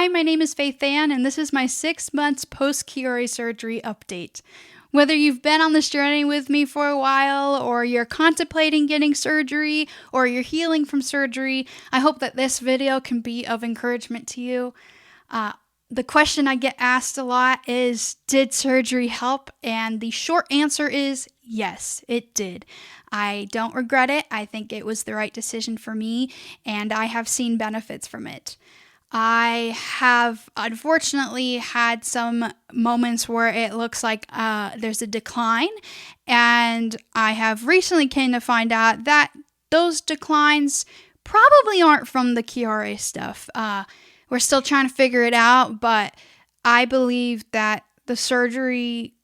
Hi, my name is FaithAnn, and this is my 6 months post-Chiari surgery update. Whether you've been on this journey with me for a while, or you're contemplating getting surgery, or you're healing from surgery, I hope that this video can be of encouragement to you. The question I get asked a lot is, did surgery help? And the short answer is yes, it did. I don't regret it. I think it was the right decision for me, and I have seen benefits from it. I have unfortunately had some moments where it looks like there's a decline, and I have recently came to find out that those declines probably aren't from the Chiari stuff. We're still trying to figure it out, but I believe that the surgery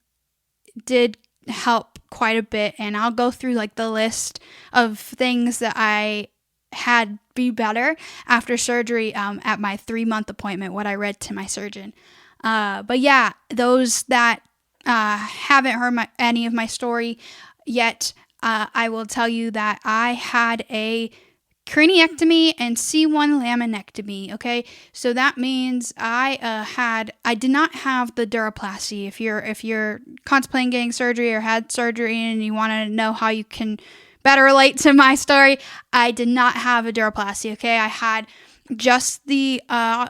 did help quite a bit, and I'll go through like the list of things that I had be better after surgery at my 3-month appointment, what I read to my surgeon. But yeah, those that haven't heard any of my story yet, I will tell you that I had a craniectomy and C1 laminectomy. Okay, so that means I did not have the duroplasty. If you're contemplating getting surgery or had surgery and you want to know how you can better relate to my story, I did not have a duroplasty. Okay, I had just the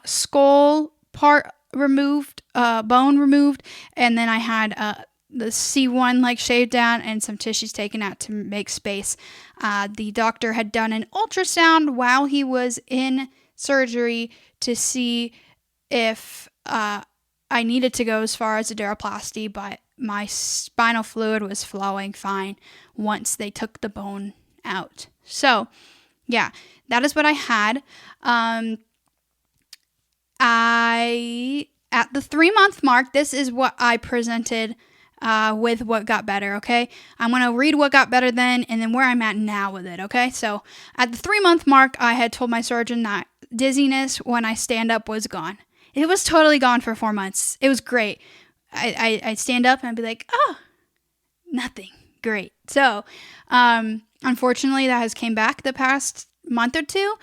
skull part removed, bone removed, and then I had the C1 like shaved down and some tissues taken out to make space. The doctor had done an ultrasound while he was in surgery to see if I needed to go as far as a duroplasty, but my spinal fluid was flowing fine once they took the bone out. So, yeah, that is what I had. At the 3-month mark, this is what I presented with what got better, okay? I'm going to read what got better then and then where I'm at now with it, okay? So, at the 3-month mark, I had told my surgeon that dizziness when I stand up was gone. It was totally gone for 4 months. It was great. I'd stand up and I'd be like, oh, nothing. Great. So, unfortunately, that has came back the past month or two.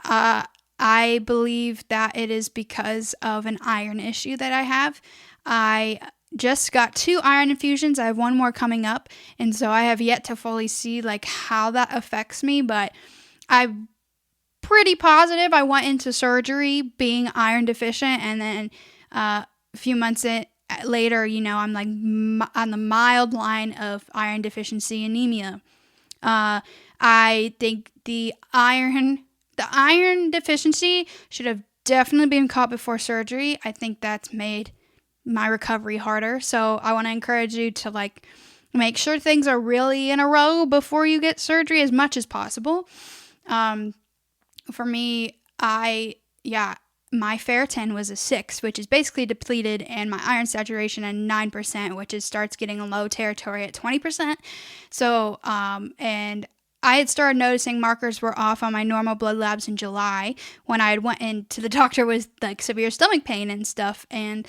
I believe that it is because of an iron issue that I have. I just got 2 iron infusions. I have 1 more coming up, and so I have yet to fully see like how that affects me, but I'm pretty positive I went into surgery being iron deficient, and then a few months later, I'm like on the mild line of iron deficiency anemia. I think the iron deficiency should have definitely been caught before surgery. I think that's made my recovery harder. So I want to encourage you to like make sure things are really in a row before you get surgery as much as possible. For me, my ferritin was a 6, which is basically depleted, and my iron saturation at 9%, which starts getting in low territory at 20%. So, and I had started noticing markers were off on my normal blood labs in July when I had went into the doctor with like severe stomach pain and stuff, and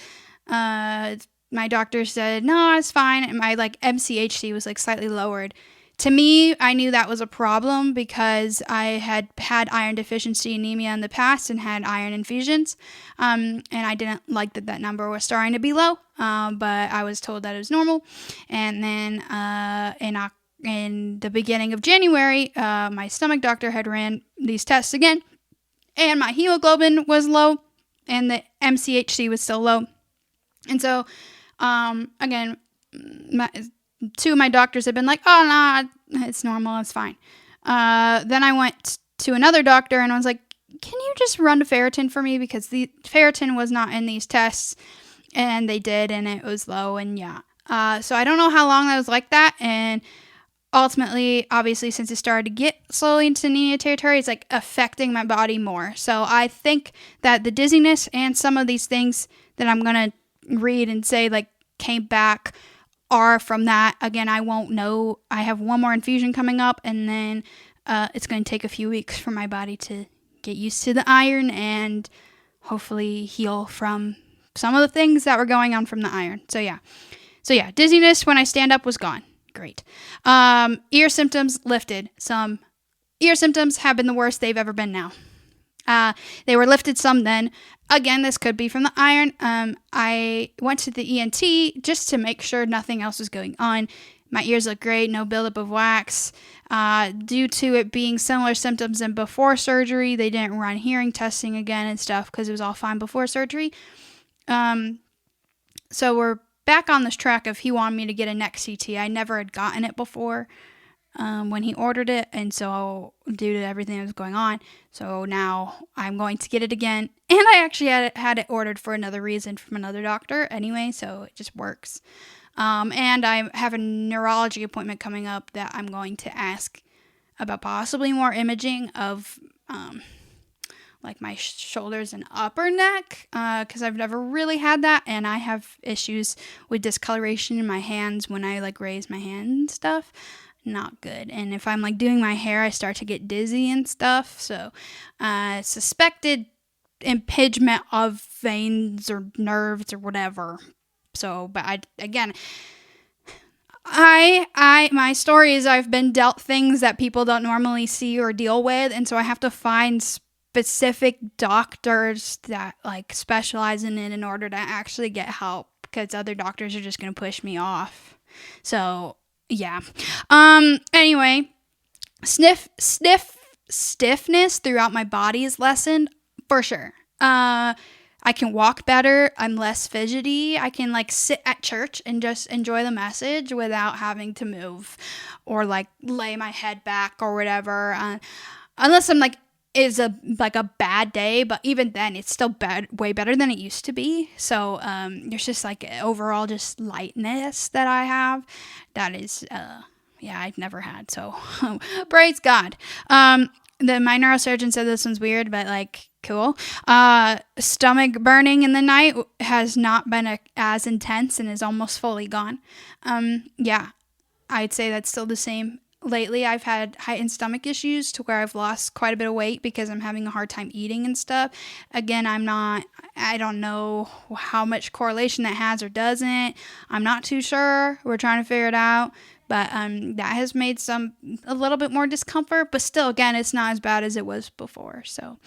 my doctor said, no, it's fine, and my like MCHC was like slightly lowered. To me, I knew that was a problem because I had had iron deficiency anemia in the past and had iron infusions, and I didn't like that number was starting to be low, but I was told that it was normal. And then in the beginning of January, my stomach doctor had ran these tests again, and my hemoglobin was low, and the MCHC was still low. And so, again, 2 of my doctors had been like, oh, no, it's normal, it's fine. Then I went to another doctor and I was like, can you just run the ferritin for me? Because the ferritin was not in these tests, and they did, and it was low, and yeah. So I don't know how long that was like that, and ultimately, obviously, since it started to get slowly into anemia territory, it's like affecting my body more. So I think that the dizziness and some of these things that I'm going to read and say like came back are from that. Again, I won't know. I have 1 more infusion coming up, and then it's going to take a few weeks for my body to get used to the iron and hopefully heal from some of the things that were going on from the iron. So yeah, dizziness when I stand up was gone. Great. Ear symptoms lifted. Some ear symptoms have been the worst they've ever been now. They were lifted some then. Again, this could be from the iron. I went to the ENT just to make sure nothing else was going on. My ears look great, no buildup of wax. Due to it being similar symptoms than before surgery, they didn't run hearing testing again and stuff because it was all fine before surgery. So we're back on this track of he wanted me to get a neck CT. I never had gotten it before when he ordered it, and so due to everything that was going on, so now I'm going to get it again. And I actually had it ordered for another reason from another doctor anyway, so it just works. And I have a neurology appointment coming up that I'm going to ask about possibly more imaging of like my shoulders and upper neck, because I've never really had that, and I have issues with discoloration in my hands when I like raise my hand and stuff. Not good. And if I'm like doing my hair, I start to get dizzy and stuff. So suspected impingement of veins or nerves or whatever. So, but my story is I've been dealt things that people don't normally see or deal with, and so I have to find specific doctors that like specialize in it in order to actually get help, because other doctors are just going to push me off. So, yeah. Anyway, stiffness throughout my body is lessened for sure. I can walk better. I'm less fidgety. I can like sit at church and just enjoy the message without having to move or like lay my head back or whatever. Unless I'm like, is a bad day, but even then it's still way better than it used to be. So there's just like overall just lightness that I have that is I've never had, so praise God. My neurosurgeon said this one's weird, but like cool. Stomach burning in the night has not been as intense and is almost fully gone. I'd say that's still the same. Lately, I've had heightened stomach issues to where I've lost quite a bit of weight because I'm having a hard time eating and stuff. Again, I don't know how much correlation that has or doesn't. I'm not too sure. We're trying to figure it out. But that has made a little bit more discomfort. But still, again, it's not as bad as it was before. So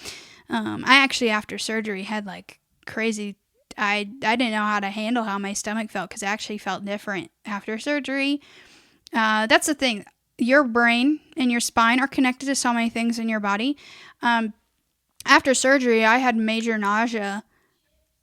I actually, after surgery, had like crazy... I didn't know how to handle how my stomach felt because it actually felt different after surgery. That's the thing. Your brain and your spine are connected to so many things in your body. After surgery, I had major nausea,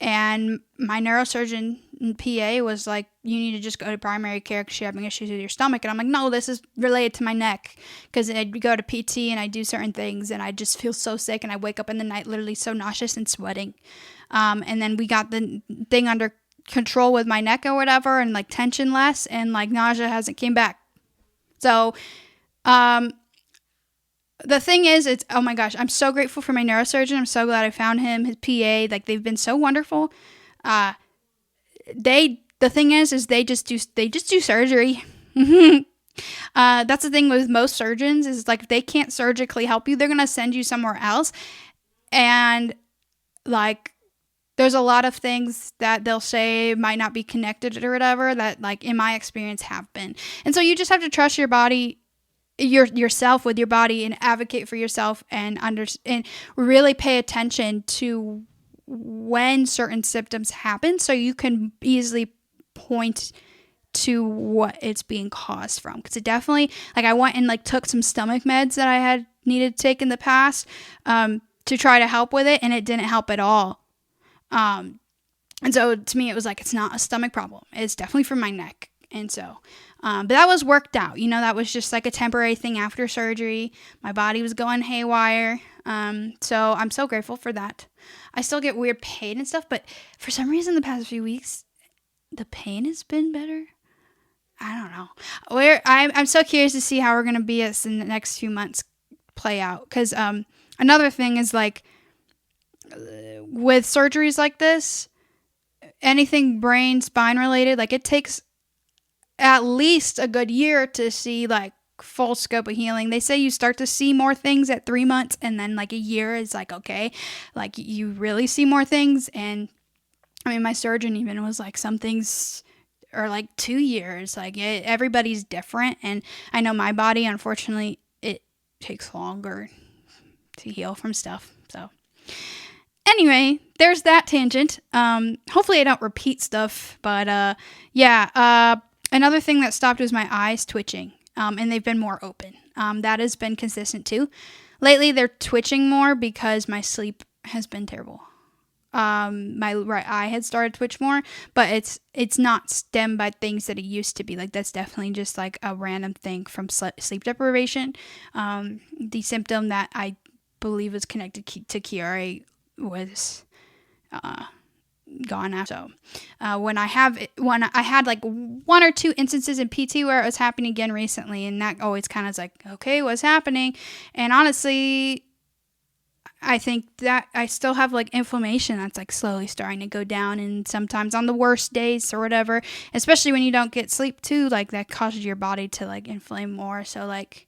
and my neurosurgeon PA was like, you need to just go to primary care because you're having issues with your stomach. And I'm like, no, this is related to my neck, because I'd go to PT and I do certain things and I just feel so sick, and I wake up in the night literally so nauseous and sweating. And then we got the thing under control with my neck or whatever, and like tension less, and like nausea hasn't came back. So, the thing is, oh my gosh, I'm so grateful for my neurosurgeon. I'm so glad I found him, his PA, like they've been so wonderful. The thing is they just do surgery. That's the thing with most surgeons is like, if they can't surgically help you, they're going to send you somewhere else. And like, there's a lot of things that they'll say might not be connected or whatever that, like, in my experience have been. And so you just have to trust your body, yourself with your body, and advocate for yourself and really pay attention to when certain symptoms happen so you can easily point to what it's being caused from. Because it definitely, like, I went and like took some stomach meds that I had needed to take in the past to try to help with it, and it didn't help at all. And so to me, it was like, it's not a stomach problem. It's definitely from my neck. And so, but that was worked out, that was just like a temporary thing after surgery. My body was going haywire. So I'm so grateful for that. I still get weird pain and stuff, but for some reason the past few weeks, the pain has been better. I don't know. I'm so curious to see how we're going to be as in the next few months play out. Cause, another thing is like, with surgeries like this, anything brain, spine related, like it takes at least a good year to see like full scope of healing. They say you start to see more things at 3 months, and then like a year is like, okay, like you really see more things. And I mean, my surgeon even was like, some things are like 2 years. Like everybody's different. And I know my body, unfortunately, it takes longer to heal from stuff. So Anyway, there's that tangent. Hopefully I don't repeat stuff, but yeah. Another thing that stopped was my eyes twitching, and they've been more open. That has been consistent too. Lately, they're twitching more because my sleep has been terrible. My right eye had started to twitch more, but it's not stemmed by things that it used to be. Like, that's definitely just like a random thing from sleep deprivation. The symptom that I believe was connected to Chiari was gone after. So when I had like one or two instances in PT where it was happening again recently, and that always kind of is like, okay, what's happening? And honestly, I think that I still have like inflammation that's like slowly starting to go down, and sometimes on the worst days or whatever, especially when you don't get sleep too, like that causes your body to like inflame more. So like,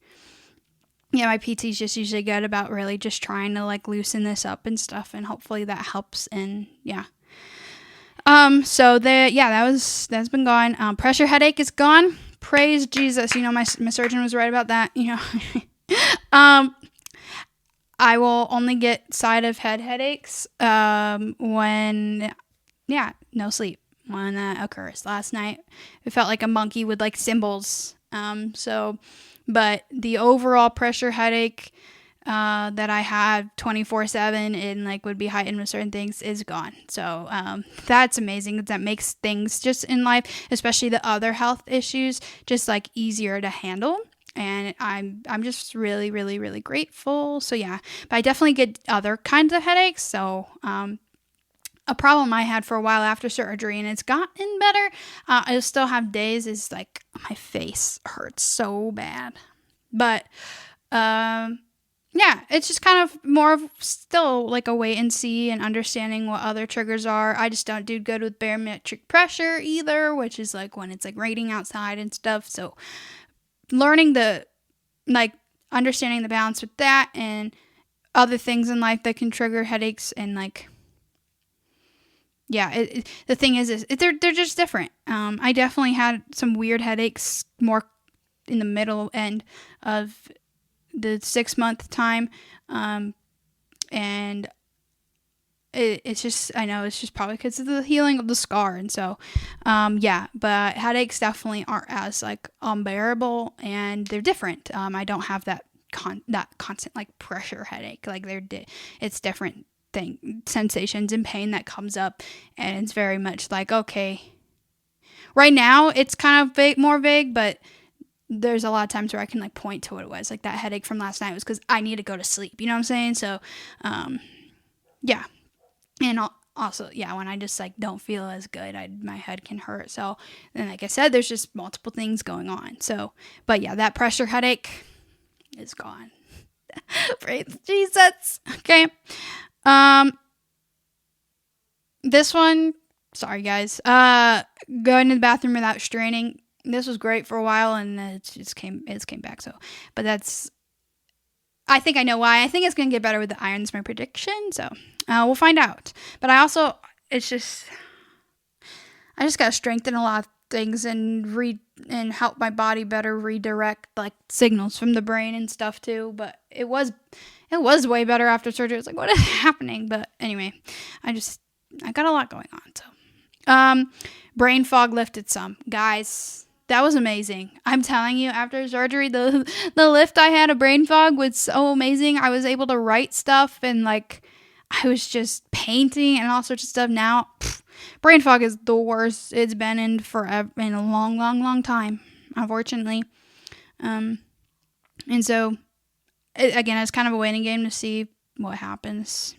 yeah, my PT's just usually good about really just trying to like loosen this up and stuff, and hopefully that helps. And yeah. So that's been gone. Pressure headache is gone. Praise Jesus. You know, my surgeon was right about that, you know. I will only get side of head headaches, when, no sleep when that occurs. Last night, it felt like a monkey with like cymbals. But the overall pressure headache, that I had 24/7 and like would be heightened with certain things is gone. So that's amazing. That makes things just in life, especially the other health issues, just like easier to handle. And I'm just really, really, really grateful. So yeah, but I definitely get other kinds of headaches. So a problem I had for a while after surgery, and it's gotten better. I still have days is like my face hurts so bad, but yeah, it's just kind of more of still like a wait and see and understanding what other triggers are. I just don't do good with barometric pressure either, which is like when it's like raining outside and stuff. So learning understanding the balance with that and other things in life that can trigger headaches, and like, yeah, the thing is they're just different. I definitely had some weird headaches more in the middle end of the 6-month time, and it's just, I know it's just probably because of the healing of the scar, and so yeah, but headaches definitely aren't as like unbearable, and they're different. I don't have that constant like pressure headache. Like it's different sensations and pain that comes up, and it's very much like, okay, right now it's kind of more vague, but there's a lot of times where I can like point to what it was. Like that headache from last night was because I need to go to sleep. You know what I'm saying? So, yeah. And also, yeah, when I just like don't feel as good, my head can hurt. So, and like I said, there's just multiple things going on. So, but yeah, that pressure headache is gone. Praise Jesus. Okay. This one, sorry guys. Going to the bathroom without straining. This was great for a while, and it came back. So, but I think I know why. I think it's going to get better with the iron. That's my prediction. So, we'll find out. But I just got to strengthen a lot of things and help my body better redirect like signals from the brain and stuff too. But it was way better after surgery. It's like, what is happening? But anyway, I got a lot going on. So, brain fog lifted some, guys. That was amazing. I'm telling you, after surgery, the lift I had of brain fog was so amazing. I was able to write stuff, and like I was just painting and all sorts of stuff. Now, brain fog is the worst it's been in forever, in a long, long, long time, unfortunately. And so, again, it's kind of a waiting game to see what happens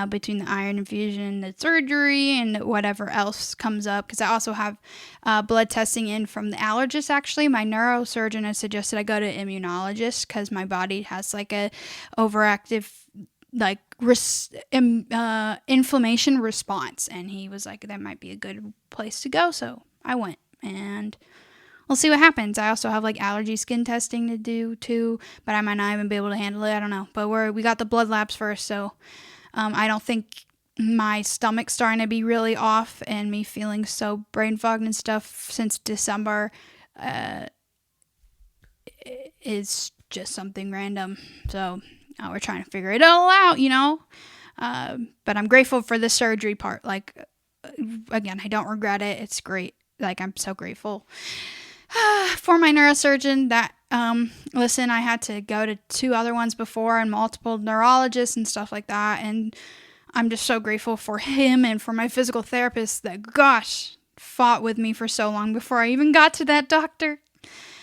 between the iron infusion, the surgery, and whatever else comes up. Because I also have blood testing in from the allergist, actually. My neurosurgeon has suggested I go to an immunologist because my body has like a overactive like inflammation response. And he was like, that might be a good place to go. So I went, and we'll see what happens. I also have like allergy skin testing to do too, but I might not even be able to handle it. I don't know. But we got the blood labs first, so I don't think my stomach's starting to be really off, and me feeling so brain fogged and stuff since December is just something random. So we're trying to figure it all out, you know. But I'm grateful for the surgery part. Like, again, I don't regret it. It's great. Like, I'm so grateful for my neurosurgeon that, listen, I had to go to 2 other ones before and multiple neurologists and stuff like that. And I'm just so grateful for him and for my physical therapist that, gosh, fought with me for so long before I even got to that doctor.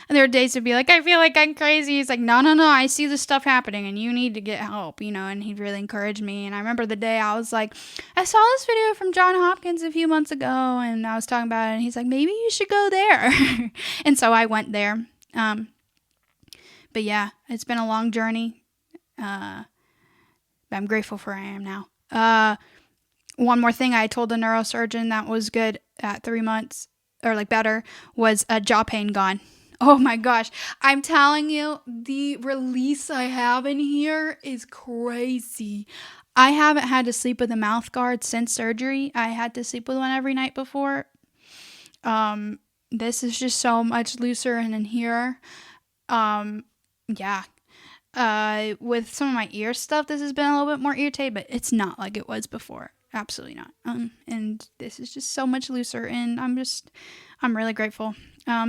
And there were days to be like, I feel like I'm crazy. He's like, no, I see this stuff happening and you need to get help, and he'd really encourage me. And I remember the day I was like, I saw this video from John Hopkins a few months ago and I was talking about it and he's like, maybe you should go there. And so I went there. But yeah, it's been a long journey. But I'm grateful for where I am now. One more thing I told the neurosurgeon that was good at 3 months or like better was jaw pain gone. Oh my gosh. I'm telling you, the release I have in here is crazy. I haven't had to sleep with a mouth guard since surgery. I had to sleep with one every night before. This is just so much looser and in here. Yeah. With some of my ear stuff, this has been a little bit more irritated, but it's not like it was before. Absolutely not. And this is just so much looser and I'm really grateful.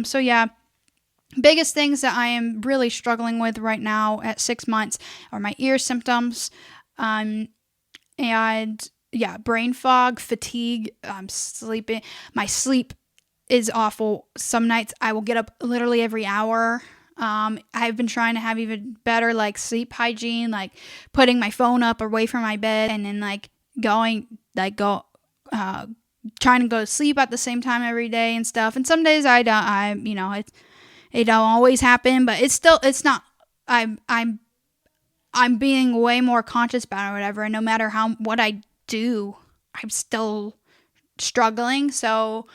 So yeah. Biggest things that I am really struggling with right now at 6 months are my ear symptoms, and yeah, brain fog, fatigue. I'm sleeping. My sleep is awful. Some nights I will get up literally every hour. I've been trying to have even better like sleep hygiene, like putting my phone up away from my bed and then trying to go to sleep at the same time every day and stuff. And some days I don't. It don't always happen, but it's not. I'm being way more conscious about it or whatever. And no matter what I do, I'm still struggling. So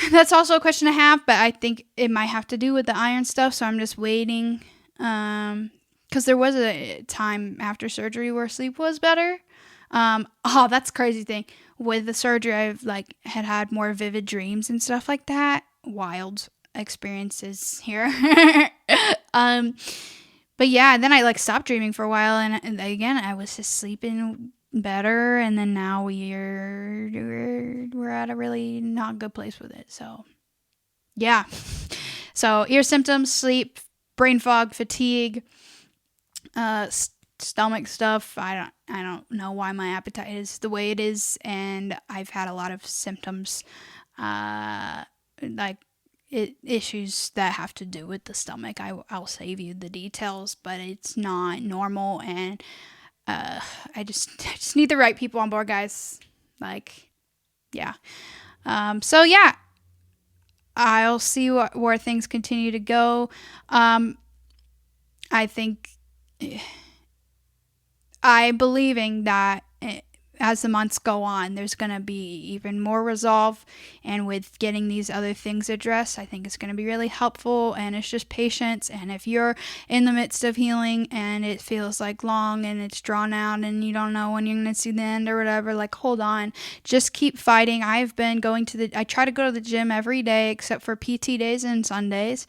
that's also a question I have, but I think it might have to do with the iron stuff. So I'm just waiting. Because there was a time after surgery where sleep was better. That's a crazy thing. With the surgery, I've had more vivid dreams and stuff like that. Wild experiences here. But yeah, then I stopped dreaming for a while and again I was just sleeping better and then now we're at a really not good place with it. So yeah. So ear symptoms, sleep, brain fog, fatigue, stomach stuff. I don't know why my appetite is the way it is, and I've had a lot of symptoms issues that have to do with the stomach. I'll save you the details, but it's not normal, and I just need the right people on board, guys. Yeah. So yeah, I'll see where things continue to go. I think I'm believing that as the months go on, there's going to be even more resolve. And with getting these other things addressed, I think it's going to be really helpful. And it's just patience. And if you're in the midst of healing and it feels long and it's drawn out and you don't know when you're going to see the end or whatever, hold on. Just keep fighting. I've been I try to go to the gym every day except for PT days and Sundays.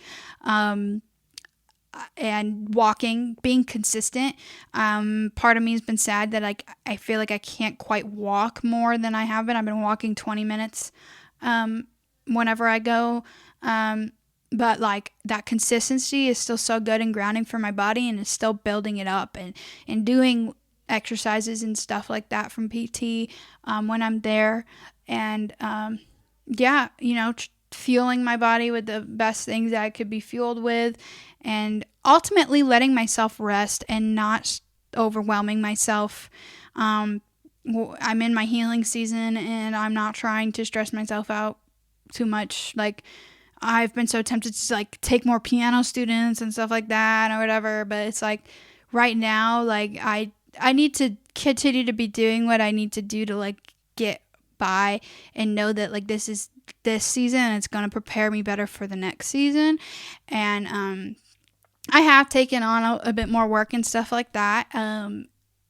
And walking, being consistent. Part of me has been sad that I feel like I can't quite walk more than I have been. I've been walking 20 minutes whenever I go. But that consistency is still so good and grounding for my body, and it's still building it up and doing exercises and stuff like that from PT when I'm there. And fueling my body with the best things that I could be fueled with, and ultimately letting myself rest and not overwhelming myself. I'm in my healing season and I'm not trying to stress myself out too much. I've been so tempted to take more piano students and stuff like that or whatever, but it's right now I need to continue to be doing what I need to do to get by and know that this is this season and it's going to prepare me better for the next season. And I have taken on a bit more work and stuff like that.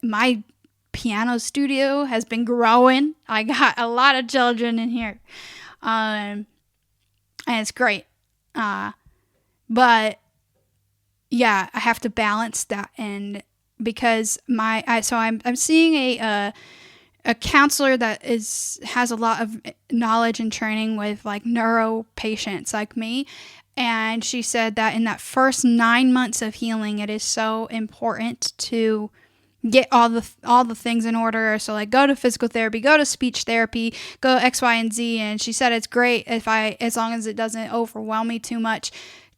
My piano studio has been growing. I got a lot of children in here, and it's great. But yeah, I have to balance that and because I'm seeing a counselor that has a lot of knowledge and training with like neuro patients like me. And she said that in that first 9 months of healing, it is so important to get all the things in order. So like go to physical therapy, go to speech therapy, go X, Y, and Z. And she said it's great as long as it doesn't overwhelm me too much,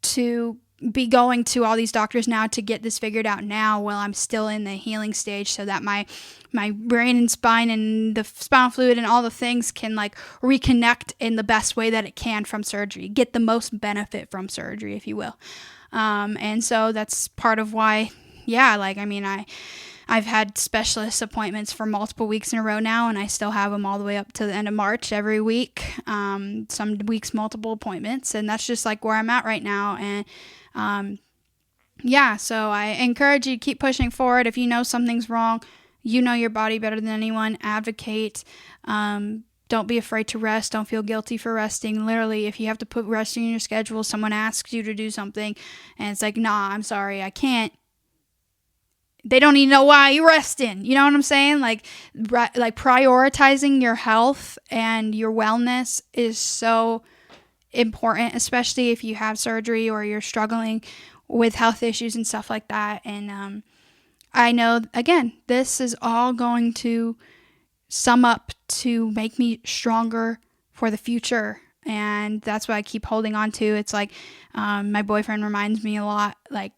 to be going to all these doctors now to get this figured out now while I'm still in the healing stage, so that my brain and spine and the spinal fluid and all the things can like reconnect in the best way that it can from surgery, get the most benefit from surgery, if you will. And so that's part of why, I've had specialist appointments for multiple weeks in a row now, and I still have them all the way up to the end of March every week. Some weeks, multiple appointments, and that's just like where I'm at right now. And so I encourage you to keep pushing forward. If you know something's wrong, you know your body better than anyone. Advocate. Don't be afraid to rest. Don't feel guilty for resting. Literally, if you have to put resting in your schedule, someone asks you to do something, and it's like, nah, I'm sorry, I can't. They don't even know why you're resting. You know what I'm saying? Like prioritizing your health and your wellness is so important, especially if you have surgery or you're struggling with health issues and stuff like that. And I know, again, this is all going to sum up to make me stronger for the future. And that's what I keep holding on to. It's like my boyfriend reminds me a lot, like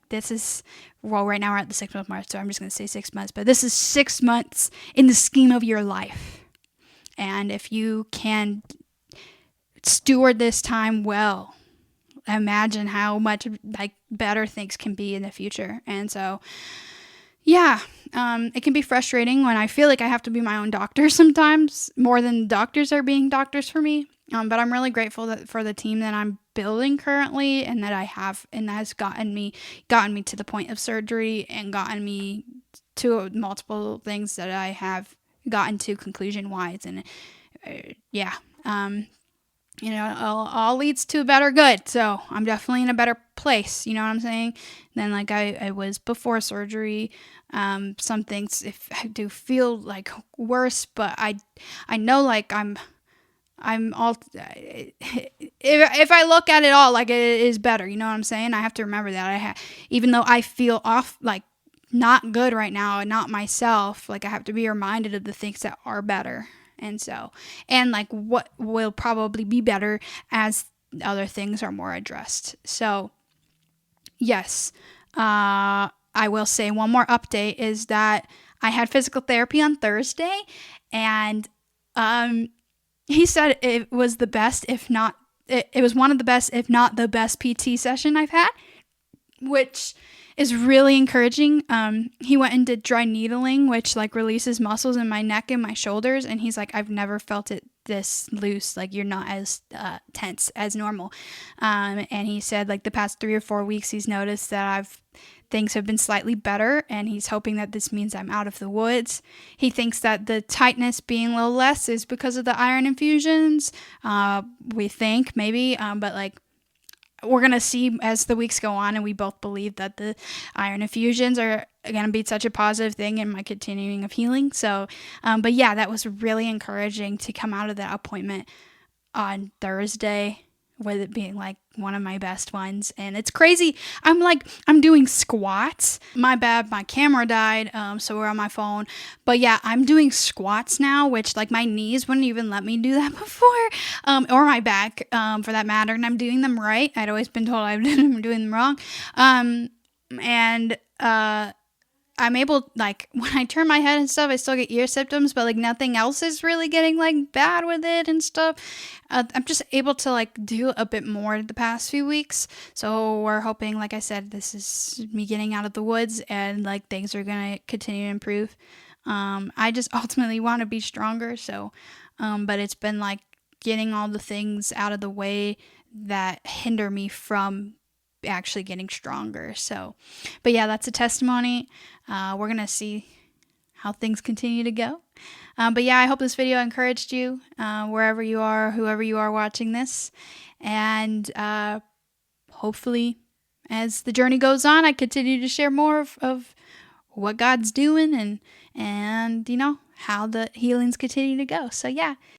right now we're at the 6 month mark, so I'm just going to say 6 months, but this is 6 months in the scheme of your life. And if you can steward this time well, imagine how much like better things can be in the future. And so, it can be frustrating when I feel like I have to be my own doctor sometimes, more than doctors are being doctors for me. But I'm really grateful for the team that I'm building currently, and that I have, and that has gotten me to the point of surgery and gotten me to multiple things that I have gotten to conclusion wise. And all leads to a better good. So I'm definitely in a better place, you know what I'm saying, than like I was before surgery. Some things, if I do feel like worse, but I know like I'm all, if I look at it all, like it is better, you know what I'm saying? I have to remember that even though I feel off, like not good right now and not myself, like I have to be reminded of the things that are better. And so, and like what will probably be better as other things are more addressed. So yes, I will say one more update is that I had physical therapy on Thursday, and he said it was the best, if not, it was one of the best, if not the best PT session I've had, which is really encouraging. He went and did dry needling, which like releases muscles in my neck and my shoulders. And he's like, I've never felt it this loose. Like you're not as tense as normal. And he said like the past 3 or 4 weeks, he's noticed that things have been slightly better, and he's hoping that this means I'm out of the woods. He thinks that the tightness being a little less is because of the iron infusions. We think maybe, but like we're going to see as the weeks go on, and we both believe that the iron infusions are going to be such a positive thing in my continuing of healing. So, but yeah, that was really encouraging to come out of that appointment on Thursday with it being like one of my best ones. And it's crazy. I'm doing squats. My bad, my camera died, so we're on my phone. But yeah, I'm doing squats now, which like my knees wouldn't even let me do that before, or my back, for that matter. And I'm doing them right. I'd always been told I'm doing them wrong. I'm able, like, when I turn my head and stuff, I still get ear symptoms, but, like, nothing else is really getting, like, bad with it and stuff. I'm just able to, like, do a bit more the past few weeks. So we're hoping, like I said, this is me getting out of the woods and, like, things are going to continue to improve. I just ultimately want to be stronger. So, but it's been, like, getting all the things out of the way that hinder me from actually getting stronger. So, but yeah, that's a testimony. We're gonna see how things continue to go. But yeah, I hope this video encouraged you, wherever you are, whoever you are watching this. And hopefully as the journey goes on, I continue to share more of what God's doing and how the healings continue to go. So yeah,